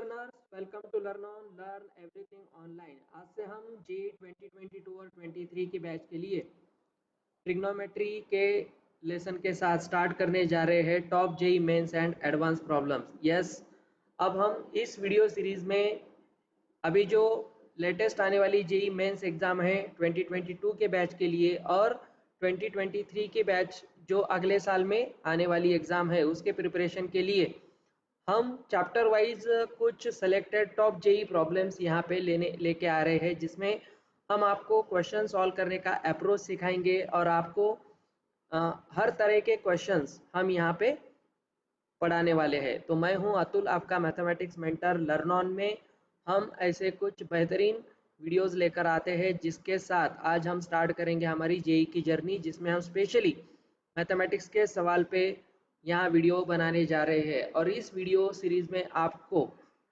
Learners, welcome to learn on learn everything online. आज से हम जी 2022 और 23 के बैच के लिए ट्रिग्नोमेट्री के लेसन के साथ स्टार्ट करने जा रहे हैं top JEE Mains and advance problems. Yes, अब हम इस वीडियो सीरीज में अभी जो लेटेस्ट आने वाली जेई मेंस एग्ज़ाम है 2022 के बैच के लिए और 2023 के बैच जो अगले साल में आने वाली एग्ज़ाम है उसके प्रिपरेशन के लिए हम चैप्टर वाइज कुछ सेलेक्टेड टॉप जेई प्रॉब्लम्स यहाँ पे लेके आ रहे हैं, जिसमें हम आपको क्वेश्चन सॉल्व करने का अप्रोच सिखाएंगे और आपको हर तरह के क्वेश्चंस हम यहाँ पे पढ़ाने वाले हैं। तो मैं हूँ अतुल, आपका मैथमेटिक्स मेंटर। लर्न ऑन में हम ऐसे कुछ बेहतरीन वीडियोस लेकर आते हैं जिसके साथ आज हम स्टार्ट करेंगे हमारी जेई की जर्नी, जिसमें हम स्पेशली मैथमेटिक्स के सवाल पे यहाँ वीडियो बनाने जा रहे हैं। और इस वीडियो सीरीज में आपको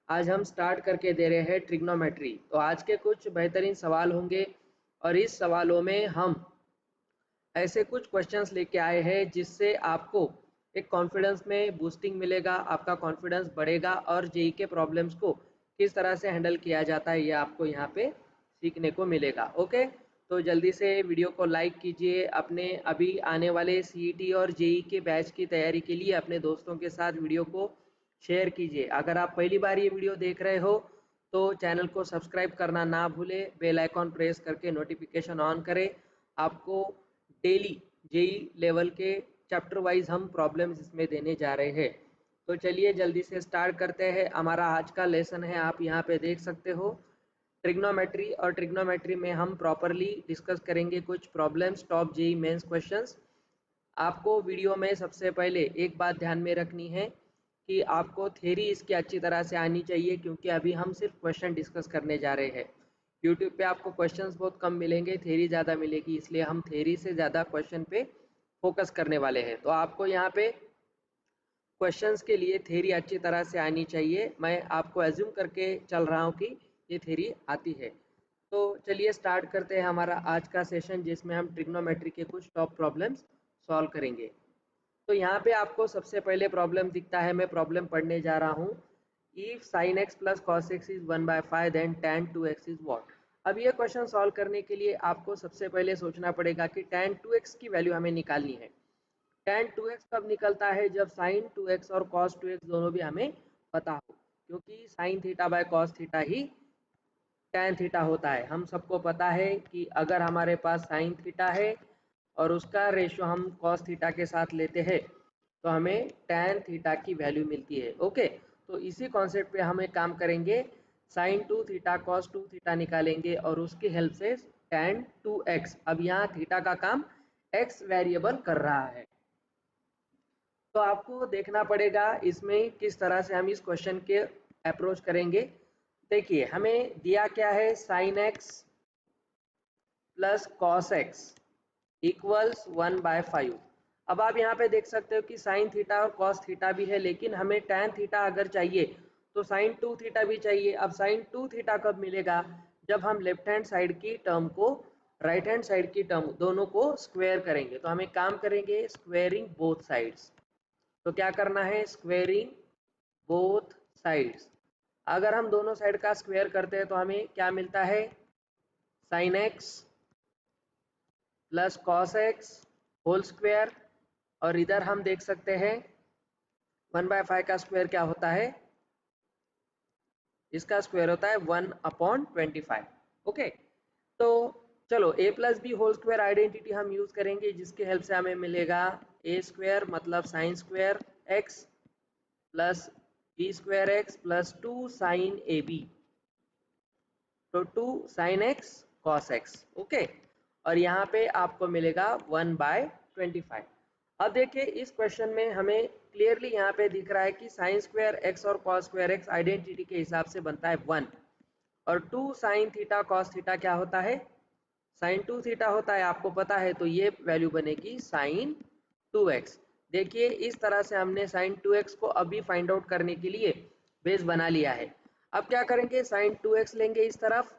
आज हम स्टार्ट करके दे रहे हैं ट्रिग्नोमेट्री। तो आज के कुछ बेहतरीन सवाल होंगे और इस सवालों में हम ऐसे कुछ क्वेश्चंस लेके आए हैं जिससे आपको एक कॉन्फिडेंस में बूस्टिंग मिलेगा, आपका कॉन्फिडेंस बढ़ेगा और जेई के प्रॉब्लम्स को किस तरह से हैंडल किया जाता है ये आपको यहाँ पे सीखने को मिलेगा। ओके, तो जल्दी से वीडियो को लाइक कीजिए। अपने अभी आने वाले सीईटी और जेई के बैच की तैयारी के लिए अपने दोस्तों के साथ वीडियो को शेयर कीजिए। अगर आप पहली बार ये वीडियो देख रहे हो तो चैनल को सब्सक्राइब करना ना भूलें, बेल आइकॉन प्रेस करके नोटिफिकेशन ऑन करें। आपको डेली जेई लेवल के चैप्टर वाइज हम प्रॉब्लम्स इसमें देने जा रहे हैं। तो चलिए जल्दी से स्टार्ट करते हैं। हमारा आज का लेसन है, आप यहाँ पे देख सकते हो, ट्रिग्नोमेट्री। और ट्रिग्नोमेट्री में हम प्रॉपरली डिस्कस करेंगे कुछ problems, top JEE Mains questions. आपको वीडियो में सबसे पहले एक बात ध्यान में रखनी है कि आपको थ्योरी इसकी अच्छी तरह से आनी चाहिए, क्योंकि अभी हम सिर्फ क्वेश्चन डिस्कस करने जा रहे हैं। यूट्यूब पे आपको क्वेश्चंस बहुत कम मिलेंगे, थ्योरी ज़्यादा मिलेगी, इसलिए हम थ्योरी से ज़्यादा क्वेश्चन पे फोकस करने वाले हैं। तो आपको यहाँ पे क्वेश्चंस के लिए थ्योरी अच्छी तरह से आनी चाहिए। मैं आपको एज्यूम करके चल रहा हूँ कि ये थ्योरी आती है। तो चलिए स्टार्ट करते हैं हमारा आज का सेशन, जिसमें हम ट्रिग्नोमेट्री के कुछ टॉप प्रॉब्लम्स सॉल्व करेंगे। तो यहाँ पे आपको सबसे पहले प्रॉब्लम दिखता है, मैं प्रॉब्लम पढ़ने जा रहा हूँ। If sin x plus cos x is 1/5 then tan 2x is what। अब ये क्वेश्चन सॉल्व करने के लिए आपको सबसे पहले सोचना पड़ेगा कि tan 2x की वैल्यू हमें निकालनी है। tan 2x कब निकलता है? जब sin 2x और cos 2x दोनों भी हमें पता हो, क्योंकि sin theta by cos theta he tan theta होता है। हम सबको पता है कि अगर हमारे पास sin थीटा है और उसका रेशो हम cos थीटा के साथ लेते हैं तो हमें tan थीटा की वैल्यू मिलती है। ओके, तो इसी कॉन्सेप्ट पे हम एक काम करेंगे, sin 2 थीटा cos 2 थीटा निकालेंगे और उसकी हेल्प से tan 2x। अब यहाँ थीटा का काम x वेरिएबल कर रहा है, तो आपको देखना पड़ेगा इसमें किस तरह से हम इस क्वेश्चन के अप्रोच करेंगे। देखिए हमें दिया क्या है, sin x plus cos x equals 1/5। अब आप यहाँ पे देख सकते हो कि साइन थीटा और कॉस थीटा भी है, लेकिन हमें टैन थीटा अगर चाहिए तो साइन 2 थीटा भी चाहिए। अब साइन 2 थीटा कब मिलेगा? जब हम लेफ्ट हैंड साइड की टर्म को राइट हैंड साइड की टर्म दोनों को स्क्वायर करेंगे। तो हम एक काम करेंगे, स्क्वायरिंग बोथ साइड्स। तो क्या करना है? Squaring both sides. अगर हम दोनों साइड का स्क्वायर करते हैं तो हमें क्या मिलता है? Sine x plus cos x whole square. और इधर हम देख सकते हैं 1/5 का स्क्वायर क्या होता है? इसका स्क्वायर होता है 1/25। ओके, तो चलो a plus b whole square identity हम यूज करेंगे, जिसकी हेल्प से हमें मिलेगा a स्क्वायर मतलब sine square x plus b square x plus 2 sine a b, तो 2 sine x cos x। Okay, और यहाँ पे आपको मिलेगा 1/25। अब देखिए इस क्वेश्चन में हमें क्लियरली यहाँ पे दिख रहा है कि साइन स्क्वायर एक्स और कॉस स्क्वायर एक्स आइडेंटिटी के हिसाब से बनता है 1, और 2 साइन थीटा कॉस थीटा क्या होता है? साइन 2 थीटा होता है, आपको पता है। तो ये वैल्यू बनेगी साइन 2x। देखिए इस तरह से हमने साइन 2x को अभी फाइंड आउट करने के लिए बेस बना लिया है। अब क्या करेंगे, साइन 2x लेंगे इस तरफ,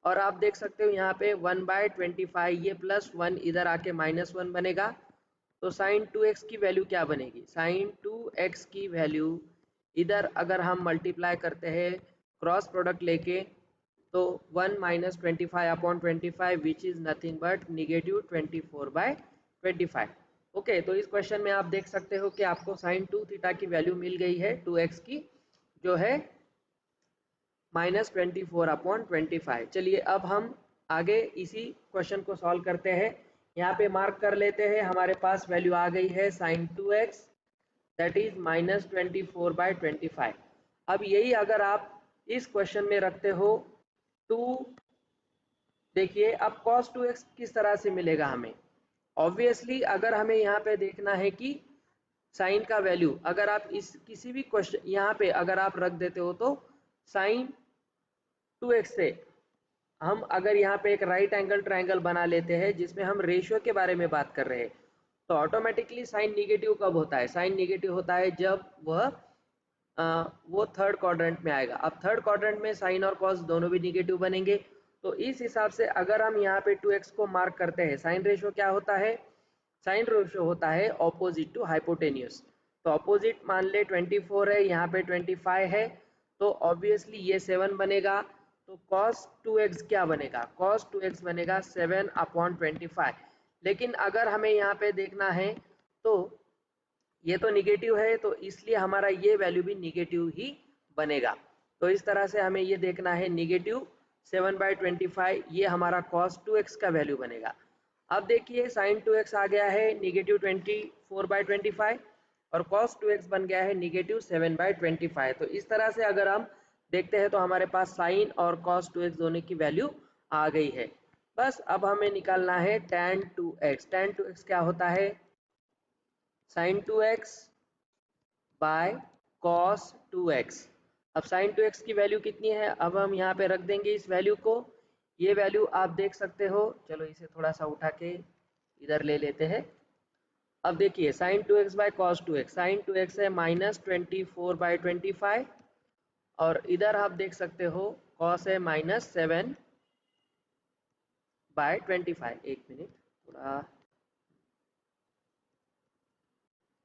और आप देख सकते हो यहाँ पे 1/25, ये प्लस 1 इधर आके -1 बनेगा। तो साइन 2x की वैल्यू क्या बनेगी? साइन 2x की वैल्यू इधर अगर हम मल्टीप्लाई करते हैं क्रॉस प्रोडक्ट लेके तो 1 minus 25/25 which is nothing but negative 24/25। Okay, तो इस क्वेश्चन में आप देख सकते हो कि आपको साइन 2 थीटा की वैल्यू मिल गई है 2x की, जो है -24/25। चलिए अब हम आगे इसी क्वेश्चन को सॉल्व करते हैं। यहाँ पे मार्क कर लेते हैं, हमारे पास वैल्यू आ गई है साइन 2x दैट इज -24/25। अब यही अगर आप इस क्वेश्चन में रखते हो 2, देखिए अब cos 2x किस तरह से मिलेगा हमें। ऑब्वियसली अगर हमें यहाँ पे देखना है कि साइन का वैल्यू अगर आप इस किसी भी क्वेश्चन यहाँ पे अगर आप रख देते हो तो साइन 2x से हम अगर यहाँ पे एक राइट एंगल ट्रायंगल बना लेते हैं जिसमें हम रेशियो के बारे में बात कर रहे हैं, तो ऑटोमेटिकली साइन निगेटिव कब होता है? साइन निगेटिव होता है जब वो थर्ड क्वाड्रेंट में आएगा। अब थर्ड क्वाड्रेंट में साइन और कॉस दोनों भी निगेटिव बनेंगे, तो इस हिसाब से अगर हम यहाँ पे 2x को मार्क करते हैं, साइन रेशियो क्या होता है? साइन रेशियो होता है ऑपोजिट टू हाइपोटेन्यूस। तो ऑपोजिट मान ले 24 है, यहाँ पे 25 है, तो ऑब्वियसली ये 7 बनेगा। तो cos 2x क्या बनेगा? cos 2x बनेगा 7/25। लेकिन अगर हमें यहाँ पे देखना है तो ये तो निगेटिव है, तो इसलिए हमारा ये वैल्यू भी निगेटिव ही बनेगा। तो इस तरह से हमें ये देखना है निगेटिव 7/25, ये हमारा cos 2x का वैल्यू बनेगा। अब देखिए साइन 2x आ गया है निगेटिव 24/25 और cos 2x बन गया है निगेटिव 7/25। तो इस तरह से अगर हम देखते हैं तो हमारे पास साइन और cos 2x दोनों की वैल्यू आ गई है। बस अब हमें निकालना है tan 2x। tan 2x क्या होता है? sin 2x by cos 2x। अब sin 2x की वैल्यू कितनी है? अब हम यहाँ पे रख देंगे इस वैल्यू को। ये वैल्यू आप देख सकते हो, चलो इसे थोड़ा सा उठा के इधर ले लेते हैं। अब देखिए sin 2x by cos 2x, sin 2x है -24/25 और इधर आप देख सकते हो cos है -7/25। एक मिनट थोड़ा,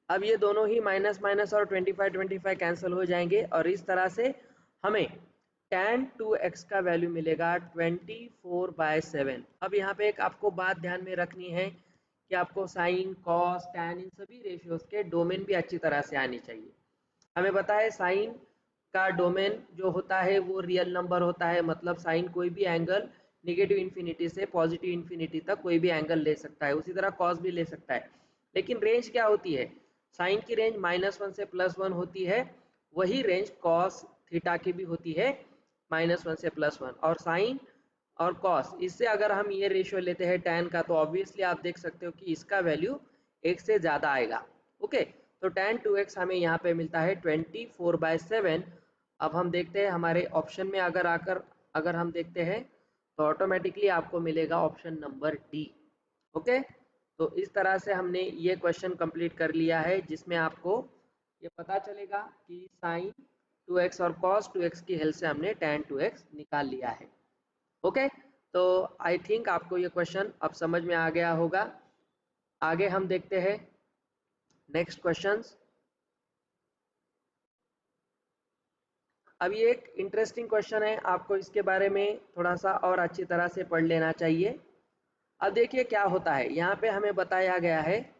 अब ये दोनों ही माइनस माइनस और 25 कैंसिल हो जाएंगे और इस तरह से हमें tan 2x का वैल्यू मिलेगा 24/7। अब यहाँ पे एक आपको बात ध्यान में रखनी है कि आपको साइन कॉस tan इन सभी रेशियोज के डोमेन भी अच्छी तरह से आनी चाहिए। हमें पता है साइन का डोमेन जो होता है वो रियल नंबर होता है, मतलब साइन कोई भी एंगल नेगेटिव इन्फिनिटी से पॉजिटिव इन्फिनिटी तक कोई भी एंगल ले सकता है, उसी तरह कॉस भी ले सकता है। लेकिन रेंज क्या होती है? साइन की रेंज -1 से +1 होती है, वही रेंज कॉस थीटा की भी होती है -1 से +1। और साइन और कॉस, इससे अगर हम ये रेशियो लेते हैं tan का, तो ऑब्वियसली आप देख सकते हो कि इसका वैल्यू 1 से ज़्यादा आएगा। ओके, तो tan 2x हमें यहाँ पे मिलता है 24/7। अब हम देखते हैं हमारे ऑप्शन में अगर हम देखते हैं तो ऑटोमेटिकली आपको मिलेगा ऑप्शन नंबर डी। ओके, तो इस तरह से हमने ये क्वेश्चन कंप्लीट कर लिया है जिसमें आपको ये पता चलेगा कि साइन 2x और cos 2x की हेल्प से हमने tan 2x निकाल लिया है। ओके, तो आई थिंक आपको ये क्वेश्चन अब समझ में आ गया होगा। आगे हम देखते हैं नेक्स्ट क्वेश्चंस। अब ये एक इंटरेस्टिंग क्वेश्चन है, आपको इसके बारे में थोड़ा सा और अच्छी तरह से पढ़ लेना चाहिए। अब देखिए क्या होता है, यहाँ पे हमें बताया गया है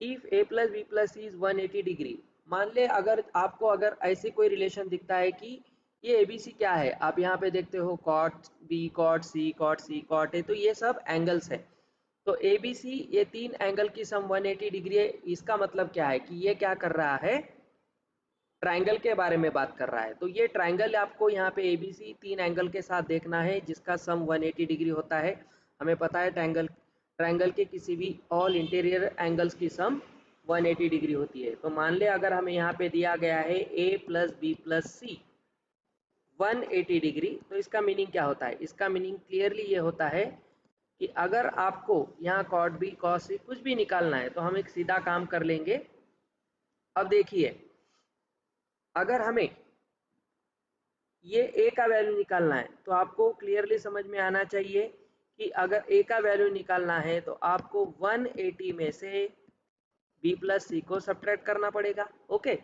if a plus b plus c is 180 degree. मान ले अगर आपको अगर ऐसे कोई रिलेशन दिखता है कि ये ABC क्या है, आप यहाँ पे देखते हो cot B, cot C, cot C, cot A, तो ये सब एंगल्स है। तो ABC ये तीन एंगल की सम 180 डिग्री है। इसका मतलब क्या है कि ये क्या कर रहा है? ट्राइंगल के बारे में बात कर रहा है। तो ये ट्राइंगल आपको यहाँ पे ABC तीन एंगल के साथ देखना है जिसका सम 180 डिग्री होता है। हमें पता है ट्राइंगल के किसी भी ऑल इंटीरियर एंगल्स की सम 180 डिग्री होती है। तो मान ले अगर हमें यहाँ पे दिया गया है A plus b plus c 180 degree, तो इसका मीनिंग क्या होता है? इसका मीनिंग क्लियरली ये होता है कि अगर आपको यहाँ cot B cos C कुछ भी निकालना है तो हम एक सीधा काम कर लेंगे। अब देखिए अगर हमें ये a का वैल्यू निकालना है तो आपको क्लियरली समझ में आना चाहिए कि अगर a का वैल्यू निकालना है तो आपको 180 में से b प्लस सी को सब्ट्रैक्ट करना पड़ेगा। ओके,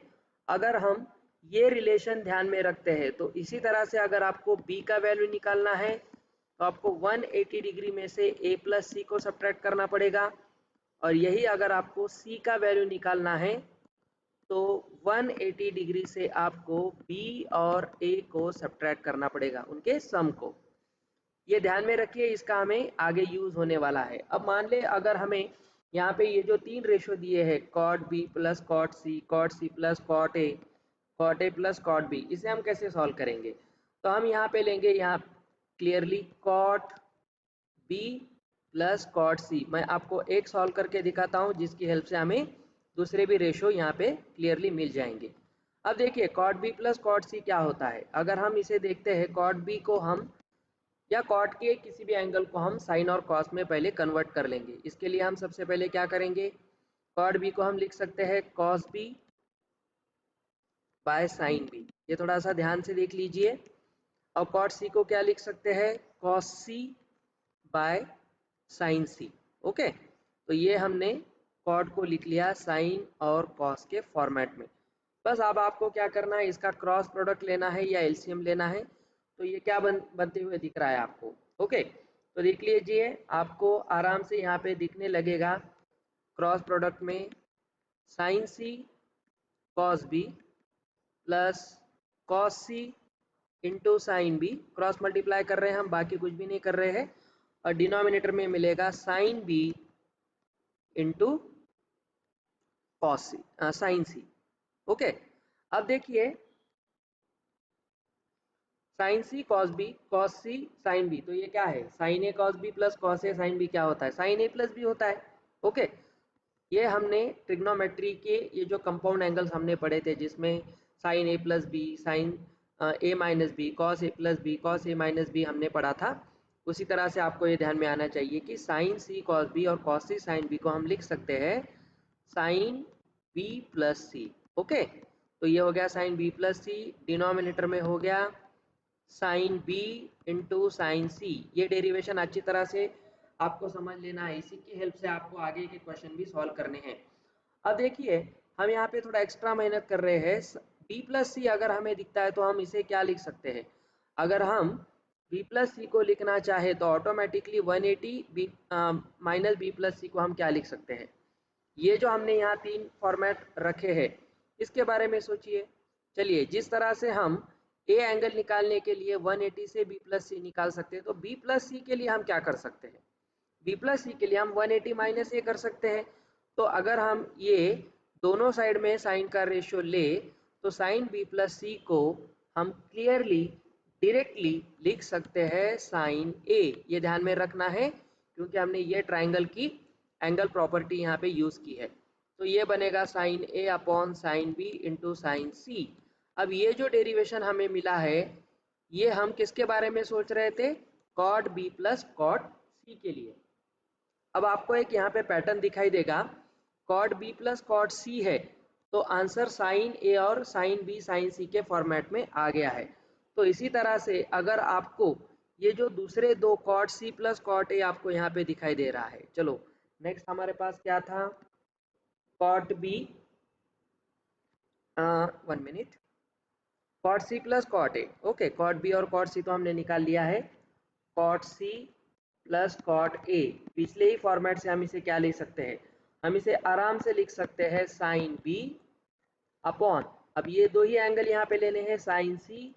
अगर हम ये रिलेशन ध्यान में रखते हैं तो इसी तरह से अगर आपको b का वैल्यू निकालना है तो आपको 180 डिग्री में से a प्लस सी को सब्ट्रैक्ट करना पड़ेगा, और यही अगर आपको c का वैल्यू निकालना है तो 180 डिग्री से आपको b और a को सब्ट्रैक्ट करना पड़ेगा, उनके सम को। ये ध्यान में रखिए, इसका हमें आगे यूज होने वाला है। अब मान ले अगर हमें यहाँ पे ये जो 3 रेशो दिए हैं, कॉट बी प्लस कॉट सी प्लस कॉट ए प्लस कॉट बी, इसे हम कैसे सॉल्व करेंगे? तो हम यहाँ पे लेंगे यहाँ clearly cot b plus cot c. मैं आपको एक सॉल्व करके दिखाता हूँ जिसकी हेल्प से हमें दूसरे भी रेशो यहाँ पे क्लियरली मिल जाएंगे। अब देखिए cot b plus cot c क्या होता है। अगर हम इसे देखते हैं, कॉट बी को हम या कॉट के किसी भी एंगल को हम साइन और कॉस में पहले कन्वर्ट कर लेंगे। इसके लिए हम सबसे पहले क्या करेंगे, कॉट बी को हम लिख सकते हैं cos b by sine b, ये थोड़ा सा ध्यान से देख लीजिए। और कॉट सी को क्या लिख सकते हैं, cos c by sine c. Okay, तो ये हमने कॉट को लिख लिया साइन और कॉस के फॉर्मेट में। बस अब आपको क्या करना है, इसका क्रॉस प्रोडक्ट लेना है या एलसीएम लेना है। तो ये क्या बनते हुए दिख रहा है आपको? ओके, तो देख लीजिए, आपको आराम से यहाँ पे दिखने लगेगा क्रॉस प्रोडक्ट में sine C cos B plus cos C into sine B, cross multiply कर रहे हैं हम, बाकी कुछ भी नहीं कर रहे हैं। और डिनोमिनेटर में मिलेगा साइन बी इंटू कॉस सी साइन सी। ओके, अब देखिए sign C cos B cos सी साइन बी, तो ये क्या है, sign A cos B plus cos A sine B क्या होता है, साइन ए प्लस बी होता है। ओके, ये हमने ट्रिग्नोमेट्री के ये जो कंपाउंड एंगल्स हमने पढ़े थे जिसमें sign A plus B sign A minus B cos A plus B cos A minus B हमने पढ़ा था। उसी तरह से आपको ये ध्यान में आना चाहिए कि साइन सी कॉस बी और कॉस सी साइन बी को हम लिख सकते हैं साइन बी प्लस सी। ओके, तो ये हो गया साइन बी प्लस सी, डिनोमिनेटर में हो गया साइन बी इंटू साइन सी। ये डेरिवेशन अच्छी तरह से आपको समझ लेना है, इसी की हेल्प से आपको आगे के क्वेश्चन भी सॉल्व करने हैं। अब देखिए हम यहाँ पे थोड़ा एक्स्ट्रा मेहनत कर रहे हैं। बी प्लस सी अगर हमें दिखता है तो हम इसे क्या लिख सकते हैं, अगर हम बी प्लस सी को लिखना चाहे तो automatically 180 B minus B plus C को हम क्या लिख सकते हैं। ये जो हमने यहाँ 3 फॉर्मेट रखे हैं इसके बारे में सोचिए। चलिए, जिस तरह से हम ए एंगल निकालने के लिए 180 से बी प्लस सी निकाल सकते हैं, तो बी प्लस सी के लिए हम क्या कर सकते हैं, बी प्लस सी के लिए हम 180 माइनस ए कर सकते हैं। तो अगर हम ये दोनों साइड में साइन का रेशियो ले तो साइन बी प्लस सी को हम क्लियरली डायरेक्टली लिख सकते हैं साइन ए। ये ध्यान में रखना है क्योंकि हमने ये ट्राइंगल की एंगल प्रॉपर्टी यहाँ पे यूज़ की है। तो ये बनेगा साइन ए upon sine B into sine C. अब ये जो डेरिवेशन हमें मिला है ये हम किसके बारे में सोच रहे थे, cot b plus cot c के लिए। अब आपको एक यहाँ पे पैटर्न दिखाई देगा, cot b plus cot c है तो आंसर साइन ए और साइन बी साइन सी के फॉर्मेट में आ गया है। तो इसी तरह से अगर आपको ये जो दूसरे दो cot C plus cot a आपको यहाँ पे दिखाई दे रहा है, चलो नेक्स्ट हमारे पास क्या था, cot b 1 minute, cot C plus cot a. Okay, cot b और कॉट सी तो हमने निकाल लिया है, cot C plus cot a. पिछले ही फॉर्मेट से हम इसे क्या लिख सकते हैं, हम इसे आराम से लिख सकते हैं साइन बी अपॉन, अब ये दो ही एंगल यहाँ पे लेने हैं, sine c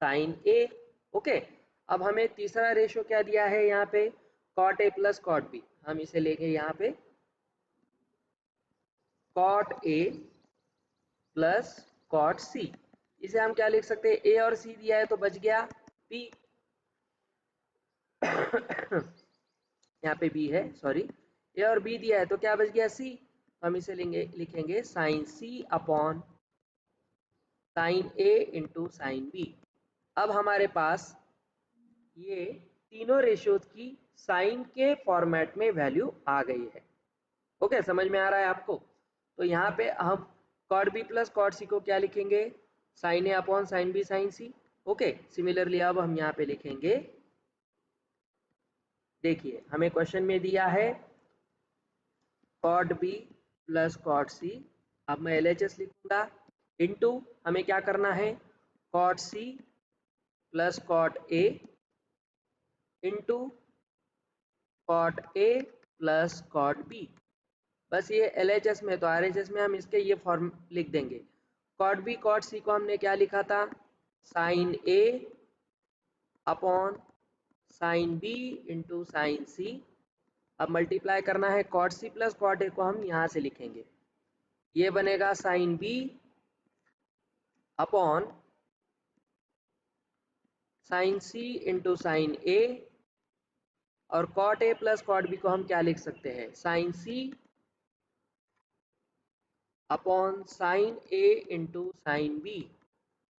sine a. Okay, अब हमें तीसरा रेशो क्या दिया है यहाँ पे, कॉट ए प्लस कॉट बी, हम इसे लेंगे यहाँ पे कॉट ए प्लस कॉट सी। इसे हम क्या लिख सकते हैं, ए और सी दिया है तो बच गया बी यहाँ पे बी है, सॉरी, ए और बी दिया है तो क्या बच गया सी। हम इसे लिखेंगे sign C upon sine A into sine B. अब हमारे पास ये तीनों रेशियोज की साइन के फॉर्मेट में वैल्यू आ गई है। ओके, समझ में आ रहा है आपको? तो यहाँ पे हम cot b plus cot c को क्या लिखेंगे, साइन ए upon sine b sine c. Okay, similarly अब हम यहाँ पे लिखेंगे, देखिए हमें क्वेश्चन में दिया है cot b plus cot c, अब मैं LHS लिखूंगा, इनटू हमें क्या करना है, cot C plus cot a into cot A plus cot b. बस ये LHS में, तो RHS में हम इसके ये फॉर्म लिख देंगे। कॉट बी कॉट सी को हमने क्या लिखा था, साइन ए upon sine B into sine C. अब मल्टीप्लाई करना है cot C plus cot A को हम यहाँ से लिखेंगे, ये बनेगा sine B upon sine C into sine A, और कॉट ए प्लस कॉट बी को हम क्या लिख सकते हैं, sine C upon sine A into sine B.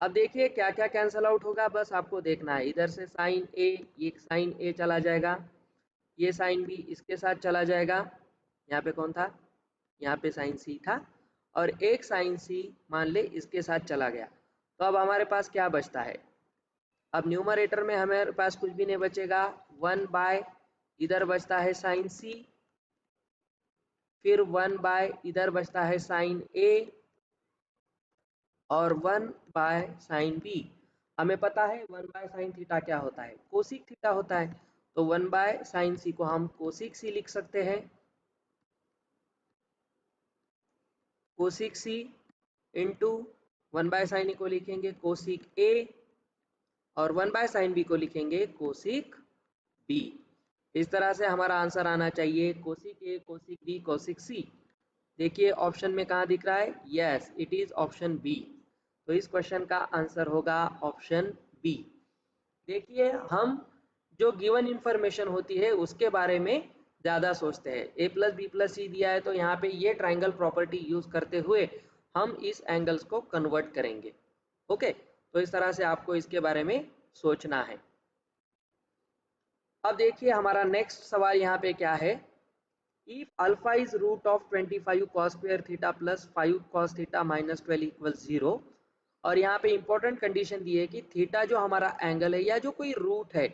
अब देखिए क्या क्या कैंसल आउट होगा, बस आपको देखना है। इधर से साइन ए, ये साइन ए चला जाएगा, ये साइन बी इसके साथ चला जाएगा, यहाँ पे कौन था, यहाँ पे साइन सी था, और एक साइन सी मान ले इसके साथ चला गया। तो अब हमारे पास क्या बचता है, अब न्यूमरेटर में हमारे पास कुछ भी नहीं बचेगा, 1/, इधर बचता है साइन सी, फिर 1/, इधर बचता है साइन ए, और 1/, साइन बी। हमें पता है 1/, साइन थीटा क्या होता है, कोसिक थीटा होता है। तो 1/, साइन सी को हम कोसिक सी लिख सकते हैं, कोसिक सी इंटू 1/, साइन ए को लिखेंगे कोसिक ए, और 1/, साइन बी को लिखेंगे कोसिक बी। इस तरह से हमारा आंसर आना चाहिए cosec a, cosec b, cosec c. देखिए ऑप्शन में कहाँ दिख रहा है, yes it is option b. तो इस क्वेश्चन का आंसर होगा ऑप्शन बी। देखिए हम जो गिवन इंफॉर्मेशन होती है उसके बारे में ज़्यादा सोचते हैं। ए प्लस बी प्लस सी दिया है तो यहाँ पे ये ट्राइंगल प्रॉपर्टी यूज़ करते हुए हम इस एंगल्स को कन्वर्ट करेंगे। ओके, तो इस तरह से आपको इसके बारे में सोचना है। अब देखिए हमारा नेक्स्ट सवाल यहाँ पे क्या है, if alpha is root of 25 cos square theta plus 5 cos theta minus 12 equals 0, और यहाँ पे इंपॉर्टेंट कंडीशन दी है कि थीटा जो हमारा एंगल है या जो कोई रूट है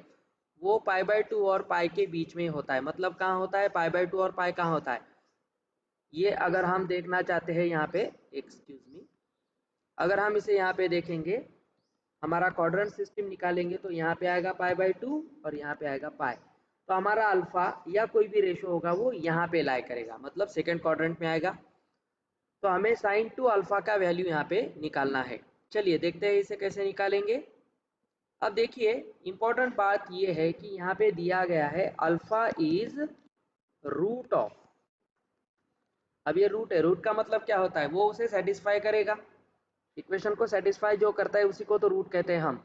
वो π/2 और पाई के बीच में होता है। मतलब कहाँ होता है, π/2 और पाई कहाँ होता है, ये अगर हम देखना चाहते हैं यहाँ पे, एक्सक्यूज मी, अगर हम इसे यहाँ पे देखेंगे, हमारा क्वाड्रेंट सिस्टम निकालेंगे तो यहाँ पे आएगा π/2 और यहाँ पे आएगा पाई। तो हमारा अल्फा या कोई भी रेशो होगा वो यहाँ पे लाई करेगा, मतलब सेकेंड क्वाड्रेंट में आएगा। तो हमें sin 2 अल्फा का वैल्यू यहाँ पे निकालना है। चलिए देखते हैं इसे कैसे निकालेंगे। अब देखिए इंपॉर्टेंट बात ये है कि यहाँ पे दिया गया है अल्फा इज रूट ऑफ, अब ये रूट है, रूट का मतलब क्या होता है, वो उसे सेटिस्फाई करेगा, इक्वेशन को सेटिस्फाई जो करता है उसी को तो रूट कहते हैं हम।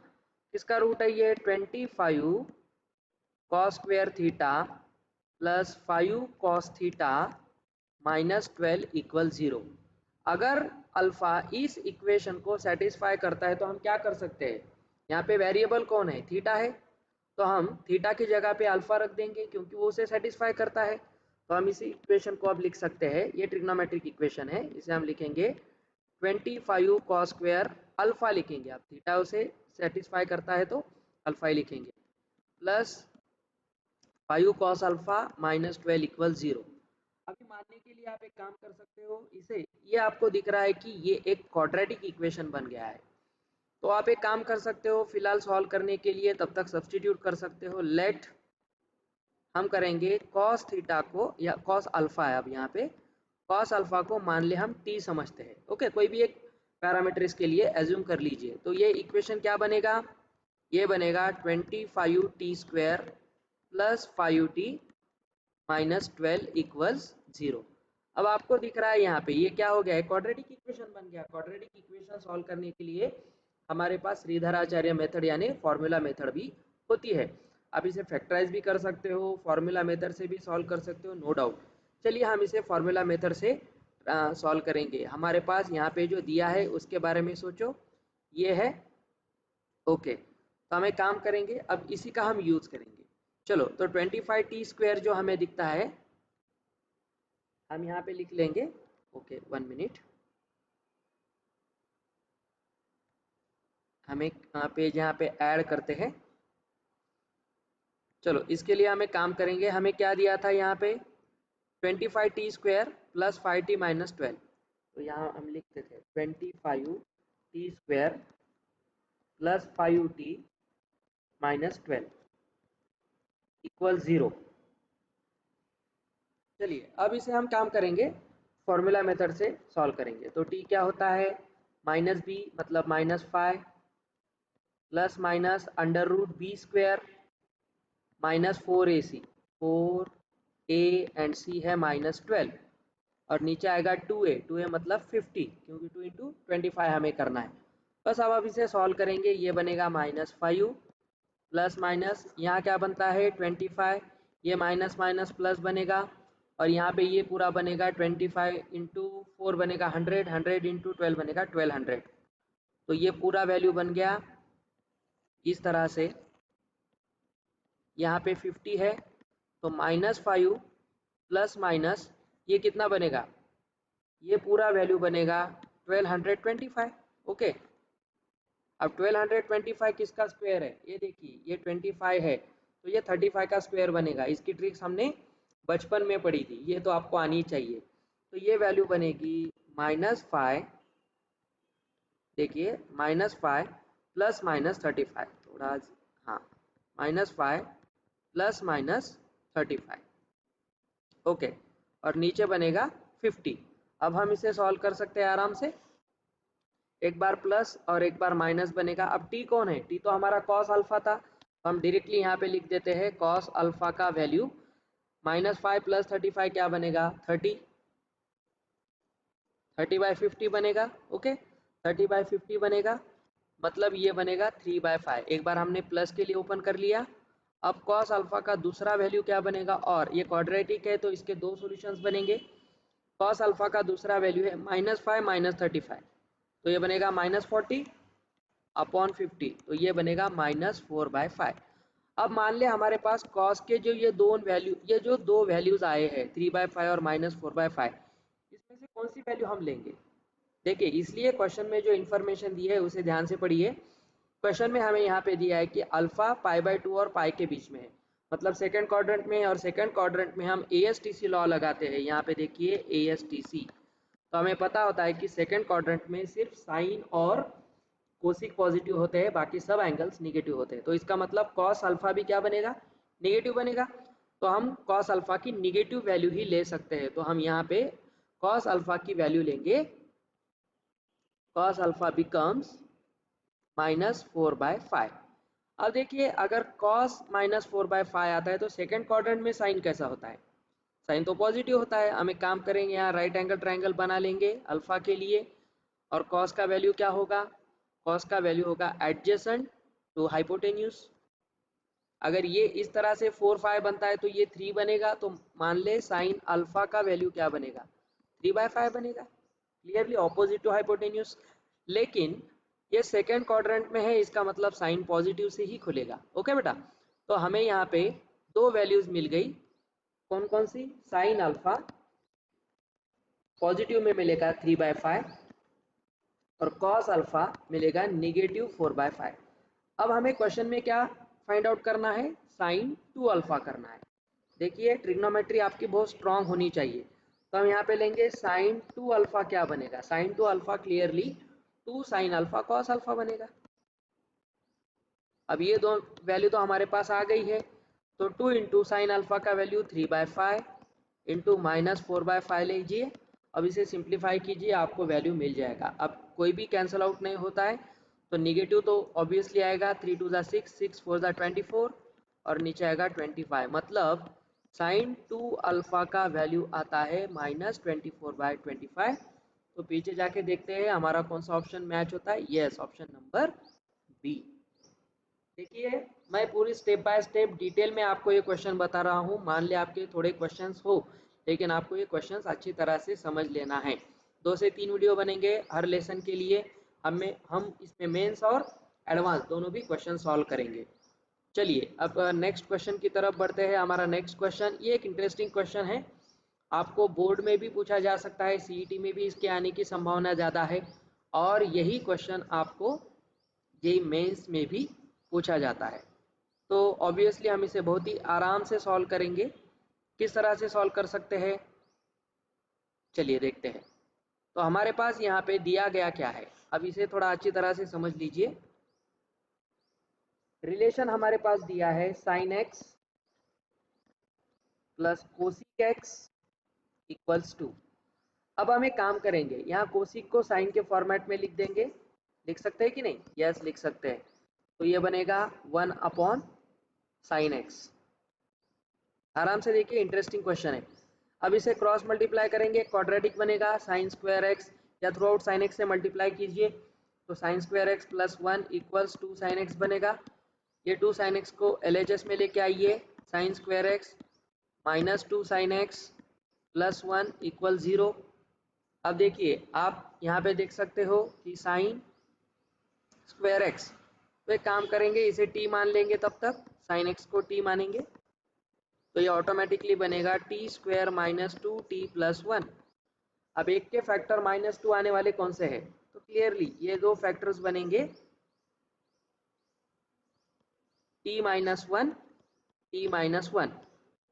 किसका रूट है ये, 25 cos square theta plus 5 cos theta minus 12 equal 0। अगर अल्फा इस इक्वेशन को सेटिस्फाई करता है तो हम क्या कर सकते हैं, यहाँ पे वेरिएबल कौन है, थीटा है, तो हम थीटा की जगह पे अल्फा रख देंगे क्योंकि वो उसे सेटिस्फाई करता है। तो हम इसी इक्वेशन को अब लिख सकते हैं, ये ट्रिग्नोमेट्रिक इक्वेशन है, इसे हम लिखेंगे 25 cos स्क्वायर अल्फा लिखेंगे, आप थीटा उसे सेटिस्फाई करता है तो अल्फा ही लिखेंगे, plus 5 cos alpha minus 12 equal 0। अभी मानने के लिए आप एक काम कर सकते हो, इसे, ये आपको दिख रहा है कि ये एक क्वाड्रेटिक इक्वेशन बन गया है, तो आप एक काम कर सकते हो, फिलहाल सॉल्व करने के लिए तब तक सब्सटीट्यूट कर सकते हो। लेट हम करेंगे cos थीटा को, या cos अल्फा है, अब यहाँ पे cos अल्फा को मान ले हम t समझते हैं। ओके, कोई भी एक पैरामीटर इसके लिए एज्यूम कर लीजिए। तो ये इक्वेशन क्या बनेगा, ये बनेगा 25t square plus 5t minus 12 equals 0। अब आपको दिख रहा है यहाँ पे ये क्या हो गया है, क्वाड्रेटिक इक्वेशन बन गया। क्वाड्रेटिक इक्वेशन सॉल्व करने के लिए हमारे पास श्रीधराचार्य मेथड यानी फॉर्मूला मेथड भी होती है। आप इसे फैक्टराइज भी कर सकते हो, फॉर्मूला मेथड से भी सॉल्व कर सकते हो, नो डाउट। चलिए हम इसे फॉर्मूला मेथड से सॉल्व करेंगे। हमारे पास यहाँ पे जो दिया है उसके बारे में सोचो, ये है, ओके, तो हम एक काम करेंगे, अब इसी का हम यूज करेंगे। चलो, तो 25t स्क्वायर जो हमें दिखता है हम यहाँ पे लिख लेंगे। ओके, 1 मिनट, हम एक पेज यहाँ पे ऐड करते हैं। चलो इसके लिए हम एक काम करेंगे, हमें क्या दिया था यहाँ पे, 25t square plus 5t minus 12। तो यहाँ हम लिखते थे 25 T square plus 5t minus 12 equal 0। चलिए अब इसे हम काम करेंगे, फॉर्मूला मेथड से सॉल्व करेंगे। तो t क्या होता है, माइनस बी मतलब minus 5 plus minus under root b square minus 4ac, 4a and c है माइनस 12 और नीचे आएगा 2a मतलब 50 क्योंकि 2 इंटू 25 हमें करना है। बस अब इसे सॉल्व करेंगे, ये बनेगा माइनस 5 प्लस माइनस यहाँ क्या बनता है 25, ये माइनस माइनस प्लस बनेगा और यहाँ पे ये पूरा बनेगा 25 इंटू 4 बनेगा 100, 100 इंटू 12 बनेगा 1200। तो ये पूरा वैल्यू बन गया इस तरह से। यहाँ पे 50 है तो -5 प्लस माइनस ये कितना बनेगा, ये पूरा वैल्यू बनेगा 1225। ओके, अब 1225 किसका स्क्वायर है, ये देखिए ये 25 है तो ये 35 का स्क्वायर बनेगा। इसकी ट्रिक्स हमने बचपन में पढ़ी थी, ये तो आपको आनी चाहिए। तो ये वैल्यू बनेगी -5, देखिए -5 प्लस माइनस 35, थोड़ा हाँ -5 प्लस माइनस 35। ओके, और नीचे बनेगा 50। अब हम इसे सॉल्व कर सकते हैं आराम से, एक बार प्लस और एक बार माइनस बनेगा। अब t कौन है, t तो हमारा कॉस अल्फा था, तो हम डायरेक्टली यहाँ पे लिख देते हैं कॉस अल्फा का वैल्यू -5 प्लस 35 क्या बनेगा 30, 30/50 बनेगा। ओके, 30/50 बनेगा मतलब ये बनेगा 3/5। एक बार हमने प्लस के लिए ओपन कर लिया। अब कॉस अल्फा का दूसरा वैल्यू क्या बनेगा, और ये क्वाड्रेटिक है तो इसके दो सॉल्यूशंस बनेंगे। कॉस अल्फा का दूसरा वैल्यू है -5 माइनस 35, तो ये बनेगा -40 अपॉन 50, तो ये बनेगा -4/5। अब मान ले हमारे पास कॉस के जो ये जो दो वैल्यूज आए हैं 3/5 और -4/5, इसमें से कौन सी वैल्यू हम लेंगे। देखिए इसलिए क्वेश्चन में जो इन्फॉर्मेशन दी है उसे ध्यान से पढ़िए। क्वेश्चन में हमें यहाँ पे दिया है कि अल्फा π/2 और पाई के बीच में है, मतलब सेकंड क्वाड्रेंट में है, और सेकंड क्वाड्रेंट में हम ASTC लॉ लगाते हैं। यहाँ पे देखिए ASTC, तो हमें पता होता है कि सेकंड क्वाड्रेंट में सिर्फ साइन और कोसिक पॉजिटिव होते हैं, बाकी सब एंगल्स निगेटिव होते हैं। तो इसका मतलब कॉस अल्फा भी क्या बनेगा, निगेटिव बनेगा। तो हम कॉस अल्फा की निगेटिव वैल्यू ही ले सकते हैं, तो हम यहाँ पे कॉस अल्फा की वैल्यू लेंगे, कॉस अल्फा बिकम्स -4/5। अब देखिए अगर cos -4/5 आता है तो सेकंड क्वाड्रेंट में साइन कैसा होता है, साइन तो पॉजिटिव होता है। हम एक काम करेंगे, यहाँ राइट एंगल ट्रायंगल बना लेंगे अल्फा के लिए, और cos का वैल्यू क्या होगा, cos का वैल्यू होगा एडजेसेंट टू हाइपोटेन्यूज। अगर ये इस तरह से 4/5 बनता है तो ये 3 बनेगा, तो मान ले साइन अल्फा का वैल्यू क्या बनेगा 3/5 बनेगा, क्लियरली ऑपोजिट टू हाइपोटेन्यूज। लेकिन ये सेकेंड क्वाड्रेंट में है, इसका मतलब साइन पॉजिटिव से ही खुलेगा। ओके बेटा, तो हमें यहाँ पे दो वैल्यूज मिल गई, कौन कौन सी, साइन अल्फा पॉजिटिव में मिलेगा 3/5 और कॉस अल्फा मिलेगा -4/5। अब हमें क्वेश्चन में क्या फाइंड आउट करना है, साइन 2 अल्फा करना है। देखिए ट्रिग्नोमेट्री आपकी बहुत स्ट्रांग होनी चाहिए, तो हम यहाँ पे लेंगे साइन 2 अल्फा क्या बनेगा, sine 2 alpha clearly 2 sine alpha cos alpha बनेगा। अब ये दो वैल्यू तो हमारे पास आ गई है, तो 2 इंटू साइन अल्फा का वैल्यू 3/5 इंटू -4/5 लीजिए। अब इसे सिंप्लीफाई कीजिए, आपको वैल्यू मिल जाएगा। अब कोई भी कैंसिल आउट नहीं होता है, तो निगेटिव तो ऑब्वियसली आएगा, 3 2 6, 6 4 24 और नीचे आएगा 25, मतलब साइन 2 अल्फा का वैल्यू आता है -24/25। तो पीछे जाके देखते हैं हमारा कौन सा ऑप्शन मैच होता है, यस ऑप्शन नंबर बी। देखिए मैं पूरी स्टेप बाय स्टेप डिटेल में आपको ये क्वेश्चन बता रहा हूँ। मान ले आपके थोड़े क्वेश्चंस हो, लेकिन आपको ये क्वेश्चंस अच्छी तरह से समझ लेना है। 2 से 3 वीडियो बनेंगे हर लेसन के लिए, हम इसमें मेंस और एडवांस दोनों भी क्वेश्चन सॉल्व करेंगे। चलिए अब नेक्स्ट क्वेश्चन की तरफ बढ़ते हैं। हमारा नेक्स्ट क्वेश्चन ये एक इंटरेस्टिंग क्वेश्चन है, आपको बोर्ड में भी पूछा जा सकता है, CET में भी इसके आने की संभावना ज़्यादा है, और यही क्वेश्चन आपको जेईई मेंस में भी पूछा जाता है। तो ऑब्वियसली हम इसे बहुत ही आराम से सॉल्व करेंगे। किस तरह से सॉल्व कर सकते हैं, चलिए देखते हैं। तो हमारे पास यहाँ पे दिया गया क्या है, अब इसे थोड़ा अच्छी तरह से समझ लीजिए। रिलेशन हमारे पास दिया है sine x plus cos x equals two. अब हम एक काम करेंगे, यहाँ कोसिक को साइन के फॉर्मेट में लिख देंगे। लिख सकते हैं कि नहीं? यस, लिख सकते हैं। तो ये बनेगा 1 अपॉन साइन एक्स। आराम से देखिए, इंटरेस्टिंग क्वेश्चन है। अब इसे क्रॉस मल्टीप्लाई करेंगे, क्वाड्रेटिक बनेगा साइन स्क्वायर एक्स, या थ्रू आउट साइन एक्स से मल्टीप्लाई कीजिए तो sine square x plus 1 equals 2 sine x बनेगा। ये 2 साइन एक्स को LHS में लेके आइए, sine square x minus 2 sign x plus 1 equal 0। अब देखिए, आप यहाँ पे देख सकते हो कि साइन स्क्वायर एक्स, तो एक काम करेंगे, इसे t मान लेंगे, तब तक साइन एक्स को t मानेंगे, तो ये ऑटोमेटिकली बनेगा T square minus 2t plus 1। अब एक के फैक्टर -2 आने वाले कौन से हैं? तो क्लियरली ये दो फैक्टर्स बनेंगे t माइनस 1 t माइनस 1।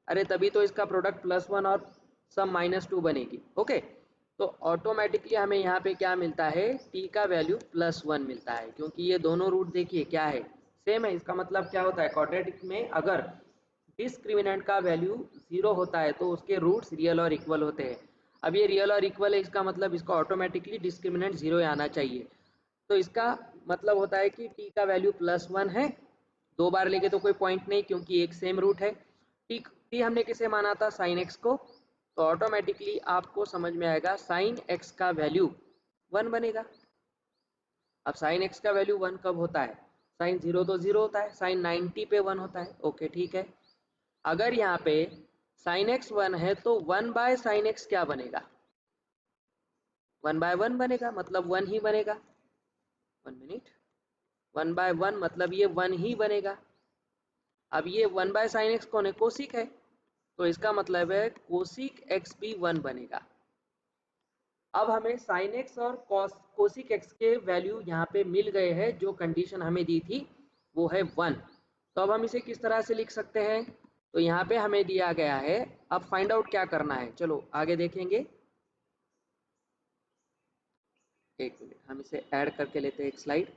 अरे तभी तो इसका प्रोडक्ट +1 और सम -2 बनेगी। ओके, तो ऑटोमेटिकली हमें यहाँ पे क्या मिलता है? t का वैल्यू +1 मिलता है, क्योंकि ये दोनों रूट देखिए क्या है, सेम है। इसका मतलब क्या होता है? क्वाड्रेटिक में अगर डिस्क्रिमिनेंट का वैल्यू 0 होता है तो उसके रूट्स रियल और इक्वल होते हैं। अब ये रियल और इक्वल है, इसका मतलब इसका ऑटोमेटिकली डिस्क्रिमिनेंट 0 आना चाहिए। तो इसका मतलब होता है कि t का वैल्यू +1 है। 2 बार लेके तो कोई पॉइंट नहीं, क्योंकि एक सेम रूट है। t हमने किसे माना था? साइन एक्स को। तो ऑटोमेटिकली आपको समझ में आएगा साइन एक्स का वैल्यू 1 बनेगा। अब साइन एक्स का वैल्यू 1 कब होता है? साइन 0 तो 0 होता है, साइन 90 पे 1 होता है। ओके, ठीक है। अगर यहाँ पे साइन एक्स 1 है तो 1 बाय साइन एक्स क्या बनेगा? 1/1 बनेगा, मतलब 1 ही बनेगा। 1 मिनट, 1/1 मतलब ये 1 ही बनेगा। अब ये 1 बाय साइन एक्स कौन है? कोसिक है, तो इसका मतलब है कोसिक एक्स भी 1 बनेगा। अब हमें साइन एक्स और कोसिक एक्स के वैल्यू यहाँ पे मिल गए हैं, जो कंडीशन हमें दी थी वो है 1। तो अब हम इसे किस तरह से लिख सकते हैं? तो यहाँ पे हमें दिया गया है, अब फाइंड आउट क्या करना है, चलो आगे देखेंगे। एक मिनट, हम इसे ऐड करके लेते हैं एक स्लाइड।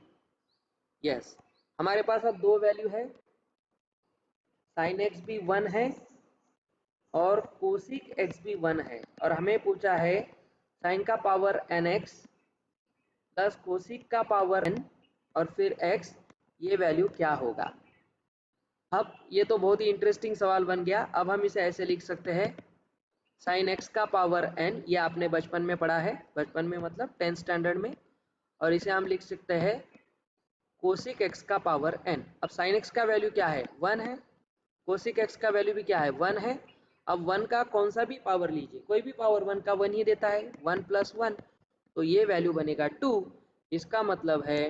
यस, हमारे पास अब दो वैल्यू है, साइन एक्स भी 1 है और कोसिक एक्स भी 1 है, और हमें पूछा है साइन का पावर nx प्लस कोसिक का पावर n और फिर x, ये वैल्यू क्या होगा? अब ये तो बहुत ही इंटरेस्टिंग सवाल बन गया। अब हम इसे ऐसे लिख सकते हैं, साइन एक्स का पावर n, ये आपने बचपन में पढ़ा है, बचपन में मतलब 10th स्टैंडर्ड में, और इसे हम लिख सकते हैं कोसिक एक्स का पावर n। अब साइन एक्स का वैल्यू क्या है? 1 है, कोसिक एक्स का वैल्यू भी क्या है? 1 है। अब 1 का कौन सा भी पावर लीजिए, कोई भी पावर 1 का 1 ही देता है, 1 + 1, तो ये वैल्यू बनेगा 2। इसका मतलब है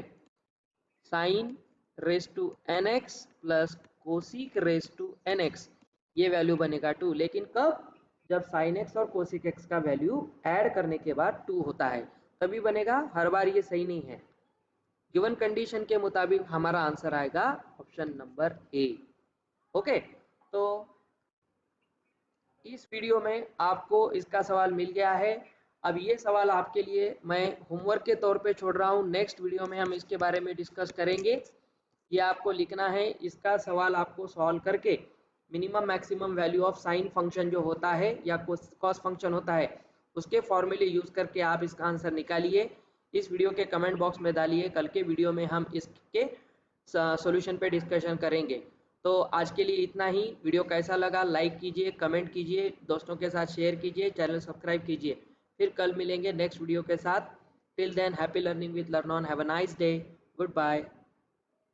sine raise to nx plus cos raise to nx, ये वैल्यू बनेगा 2। लेकिन कब? जब साइन एक्स और कोसिक एक्स का वैल्यू ऐड करने के बाद 2 होता है, तभी बनेगा। हर बार ये सही नहीं है। गिवन कंडीशन के मुताबिक हमारा आंसर आएगा ऑप्शन नंबर ए। ओके, तो इस वीडियो में आपको इसका सवाल मिल गया है। अब ये सवाल आपके लिए मैं होमवर्क के तौर पे छोड़ रहा हूँ, नेक्स्ट वीडियो में हम इसके बारे में डिस्कस करेंगे। ये आपको लिखना है, इसका सवाल आपको सॉल्व करके minimum maximum value of sine function जो होता है या कॉस फंक्शन होता है, उसके फॉर्मूले यूज़ करके आप इसका आंसर निकालिए। इस वीडियो के कमेंट बॉक्स में डालिए, कल के वीडियो में हम इसके सॉल्यूशन पे डिस्कशन करेंगे। तो आज के लिए इतना ही। वीडियो कैसा लगा लाइक कीजिए, कमेंट कीजिए, दोस्तों के साथ शेयर कीजिए, चैनल सब्सक्राइब कीजिए। फिर कल मिलेंगे नेक्स्ट वीडियो के साथ। Till then, happy learning with learn on, have a nice day, good bye.